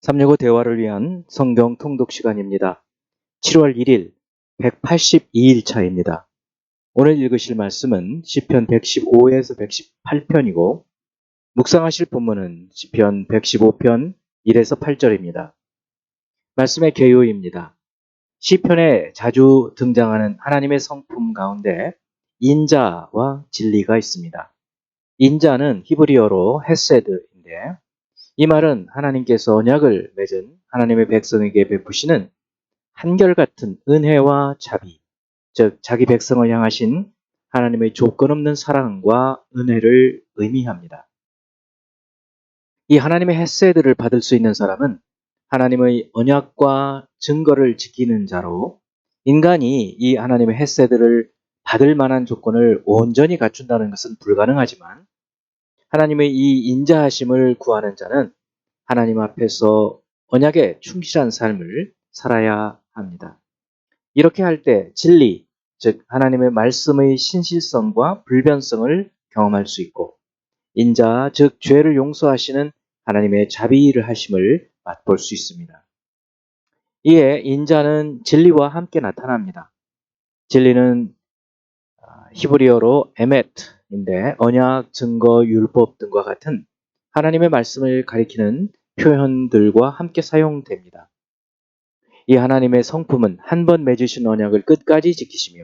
365 대화를 위한 성경 통독 시간입니다. 7월 1일 182일 차입니다. 오늘 읽으실 말씀은 시편 115에서 118편이고 묵상하실 본문은 시편 115편 1에서 8절입니다. 말씀의 개요입니다. 시편에 자주 등장하는 하나님의 성품 가운데 인자와 진리가 있습니다. 인자는 히브리어로 헤세드인데 이 말은 하나님께서 언약을 맺은 하나님의 백성에게 베푸시는 한결같은 은혜와 자비, 즉 자기 백성을 향하신 하나님의 조건 없는 사랑과 은혜를 의미합니다. 이 하나님의 헤세드를 받을 수 있는 사람은 하나님의 언약과 증거를 지키는 자로 인간이 이 하나님의 헤세드를 받을 만한 조건을 온전히 갖춘다는 것은 불가능하지만 하나님의 이 인자하심을 구하는 자는 하나님 앞에서 언약에 충실한 삶을 살아야 합니다. 이렇게 할 때 진리, 즉 하나님의 말씀의 신실성과 불변성을 경험할 수 있고 인자, 즉 죄를 용서하시는 하나님의 자비를 하심을 맛볼 수 있습니다. 이에 인자는 진리와 함께 나타납니다. 진리는 히브리어로 에메트인데 언약, 증거, 율법 등과 같은 하나님의 말씀을 가리키는 표현들과 함께 사용됩니다. 이 하나님의 성품은 한 번 맺으신 언약을 끝까지 지키시며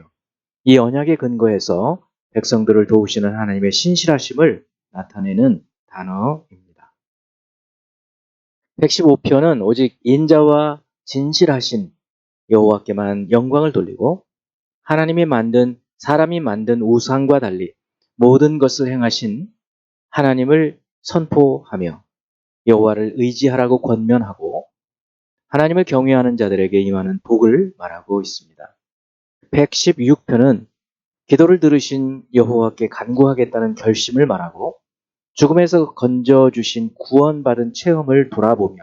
이 언약의 근거에서 백성들을 도우시는 하나님의 신실하심을 나타내는 단어입니다. 115편은 오직 인자와 진실하신 여호와께만 영광을 돌리고 사람이 만든 우상과 달리 모든 것을 행하신 하나님을 선포하며 여호와를 의지하라고 권면하고 하나님을 경외하는 자들에게 임하는 복을 말하고 있습니다. 116편은 기도를 들으신 여호와께 간구하겠다는 결심을 말하고 죽음에서 건져주신 구원받은 체험을 돌아보며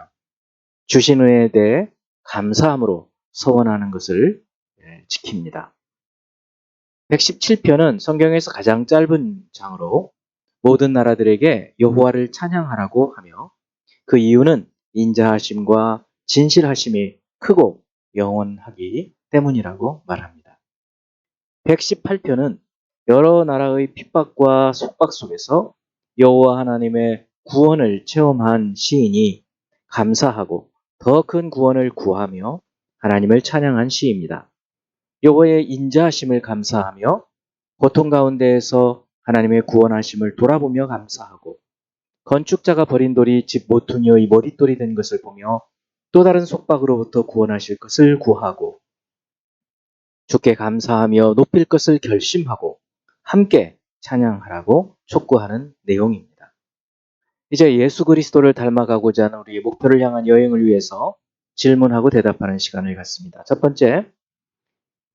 주신 은혜에 대해 감사함으로 서원하는 것을 지킵니다. 117편은 성경에서 가장 짧은 장으로 모든 나라들에게 여호와를 찬양하라고 하며 그 이유는 인자하심과 진실하심이 크고 영원하기 때문이라고 말합니다. 118편은 여러 나라의 핍박과 속박 속에서 여호와 하나님의 구원을 체험한 시인이 감사하고 더 큰 구원을 구하며 하나님을 찬양한 시입니다. 여호와의 인자하심을 감사하며 고통 가운데에서 하나님의 구원하심을 돌아보며 감사하고 건축자가 버린 돌이 집 모퉁이의 머릿돌이 된 것을 보며 또 다른 속박으로부터 구원하실 것을 구하고 주께 감사하며 높일 것을 결심하고 함께 찬양하라고 촉구하는 내용입니다. 이제 예수 그리스도를 닮아가고자 하는 우리의 목표를 향한 여행을 위해서 질문하고 대답하는 시간을 갖습니다. 첫 번째,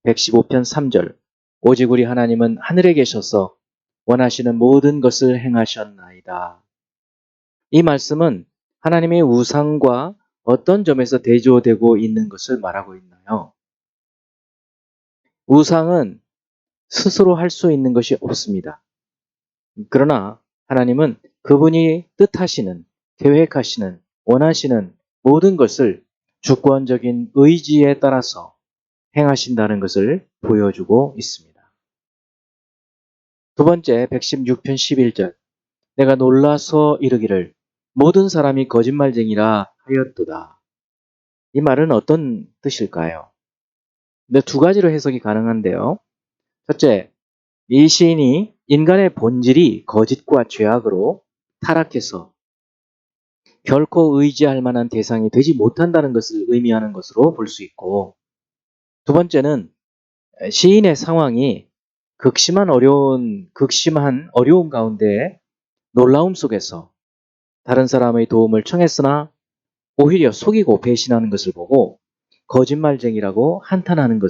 115편 3절. 오직 우리 하나님은 하늘에 계셔서 원하시는 모든 것을 행하셨나이다. 이 말씀은 하나님의 우상과 어떤 점에서 대조되고 있는 것을 말하고 있나요? 우상은 스스로 할 수 있는 것이 없습니다. 그러나 하나님은 그분이 뜻하시는, 계획하시는, 원하시는 모든 것을 주권적인 의지에 따라서 행하신다는 것을 보여주고 있습니다. 두 번째, 116편 11절. 내가 놀라서 이르기를 모든 사람이 거짓말쟁이라 하였도다. 이 말은 어떤 뜻일까요? 근데 두 가지로 해석이 가능한데요. 첫째, 이 시인이 인간의 본질이 거짓과 죄악으로 타락해서 결코 의지할 만한 대상이 되지 못한다는 것을 의미하는 것으로 볼 수 있고, 두 번째는 시인의 상황이 극심한 어려움 가운데 놀라움 속에서 다른 사람의 도움을 청했으나 오히려 속이고 배신하는 것을 보고 거짓말쟁이라고 한탄하는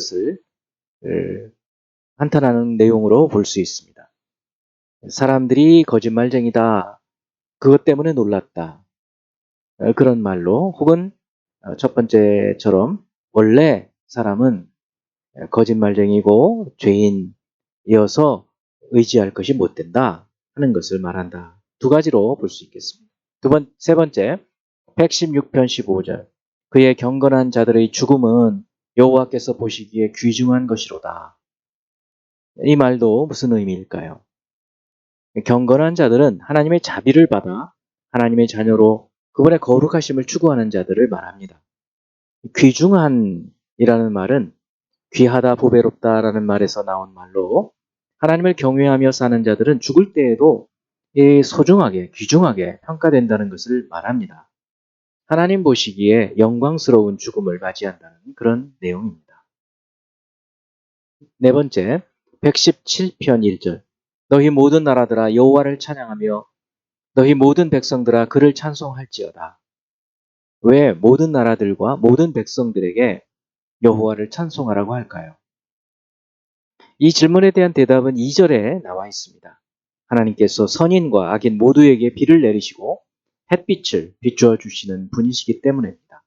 내용으로 볼 수 있습니다. 사람들이 거짓말쟁이다. 그것 때문에 놀랐다. 그런 말로 혹은 첫 번째처럼 원래 사람은 거짓말쟁이고 죄인이어서 의지할 것이 못 된다 하는 것을 말한다. 두 가지로 볼 수 있겠습니다. 세 번째, 116편 15절. 그의 경건한 자들의 죽음은 여호와께서 보시기에 귀중한 것이로다. 이 말도 무슨 의미일까요? 경건한 자들은 하나님의 자비를 받아 하나님의 자녀로 그분의 거룩하심을 추구하는 자들을 말합니다. 귀중한이라는 말은 귀하다, 보배롭다라는 말에서 나온 말로 하나님을 경외하며 사는 자들은 죽을 때에도 소중하게, 귀중하게 평가된다는 것을 말합니다. 하나님 보시기에 영광스러운 죽음을 맞이한다는 그런 내용입니다. 네 번째, 117편 1절. 너희 모든 나라들아 여호와를 찬양하며 너희 모든 백성들아 그를 찬송할지어다. 왜 모든 나라들과 모든 백성들에게 여호와를 찬송하라고 할까요? 이 질문에 대한 대답은 2절에 나와 있습니다. 하나님께서 선인과 악인 모두에게 비를 내리시고 햇빛을 비추어 주시는 분이시기 때문입니다.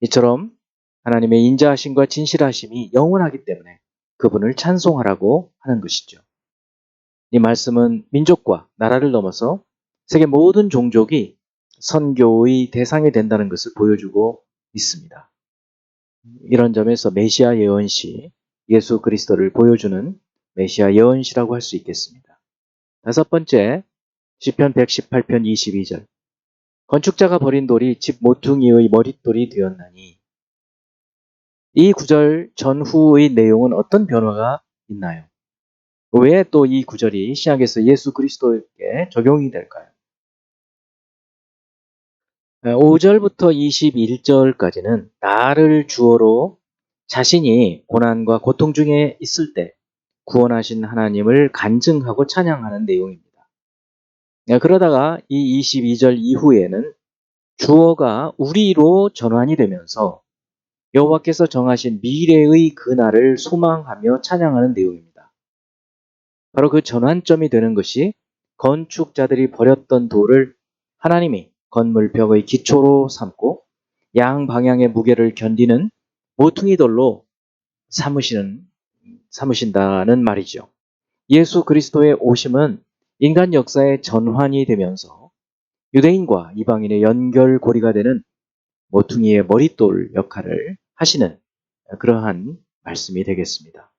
이처럼 하나님의 인자하심과 진실하심이 영원하기 때문에 그분을 찬송하라고 하는 것이죠. 이 말씀은 민족과 나라를 넘어서 세계 모든 종족이 선교의 대상이 된다는 것을 보여주고 있습니다. 이런 점에서 메시아 예언시, 예수 그리스도를 보여주는 메시아 예언시라고 할 수 있겠습니다. 다섯 번째, 시편 118편 22절. 건축자가 버린 돌이 집 모퉁이의 머릿돌이 되었나니. 이 구절 전후의 내용은 어떤 변화가 있나요? 왜 또 이 구절이 신약에서 예수 그리스도에게 적용이 될까요? 5절부터 21절까지는 나를 주어로 자신이 고난과 고통 중에 있을 때 구원하신 하나님을 간증하고 찬양하는 내용입니다. 그러다가 이 22절 이후에는 주어가 우리로 전환이 되면서 여호와께서 정하신 미래의 그날을 소망하며 찬양하는 내용입니다. 바로 그 전환점이 되는 것이 건축자들이 버렸던 돌을 하나님이 건물 벽의 기초로 삼고 양방향의 무게를 견디는 모퉁이돌로 삼으신다는 말이죠. 예수 그리스도의 오심은 인간 역사의 전환이 되면서 유대인과 이방인의 연결고리가 되는 모퉁이의 머릿돌 역할을 하시는 그러한 말씀이 되겠습니다.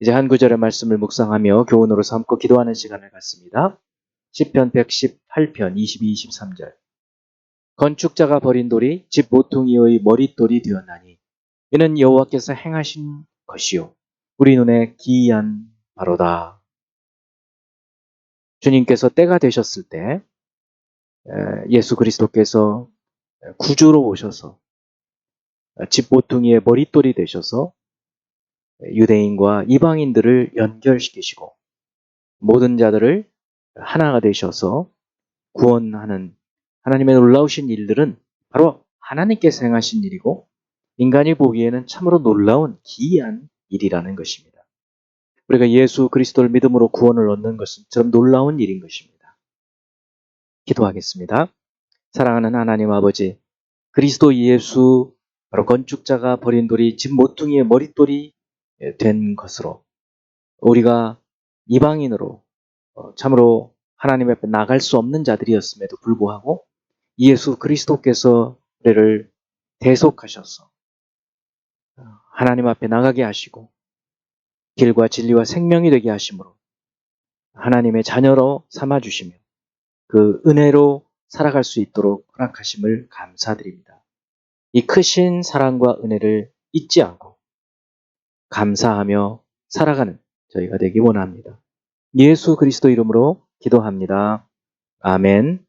이제 한 구절의 말씀을 묵상하며 교훈으로 삼고 기도하는 시간을 갖습니다. 시편 118편 22, 23절. 건축자가 버린 돌이 집 모퉁이의 머릿돌이 되었나니 이는 여호와께서 행하신 것이요 우리 눈에 기이한 바로다. 주님께서 때가 되셨을 때 예수 그리스도께서 구주로 오셔서 집 모퉁이의 머릿돌이 되셔서 유대인과 이방인들을 연결시키시고 모든 자들을 하나가 되셔서 구원하는 하나님의 놀라우신 일들은 바로 하나님께서 행하신 일이고 인간이 보기에는 참으로 놀라운 기이한 일이라는 것입니다. 우리가 예수 그리스도를 믿음으로 구원을 얻는 것은 참 놀라운 일인 것입니다. 기도하겠습니다. 사랑하는 하나님 아버지, 그리스도 예수 바로 건축자가 버린 돌이 집 모퉁이의 머릿돌이 된 것으로 우리가 이방인으로 참으로 하나님 앞에 나갈 수 없는 자들이었음에도 불구하고 예수 그리스도께서 우리를 대속하셔서 하나님 앞에 나가게 하시고 길과 진리와 생명이 되게 하심으로 하나님의 자녀로 삼아주시며 그 은혜로 살아갈 수 있도록 허락하심을 감사드립니다. 이 크신 사랑과 은혜를 잊지 않고 감사하며 살아가는 저희가 되기 원합니다. 예수 그리스도 이름으로 기도합니다. 아멘.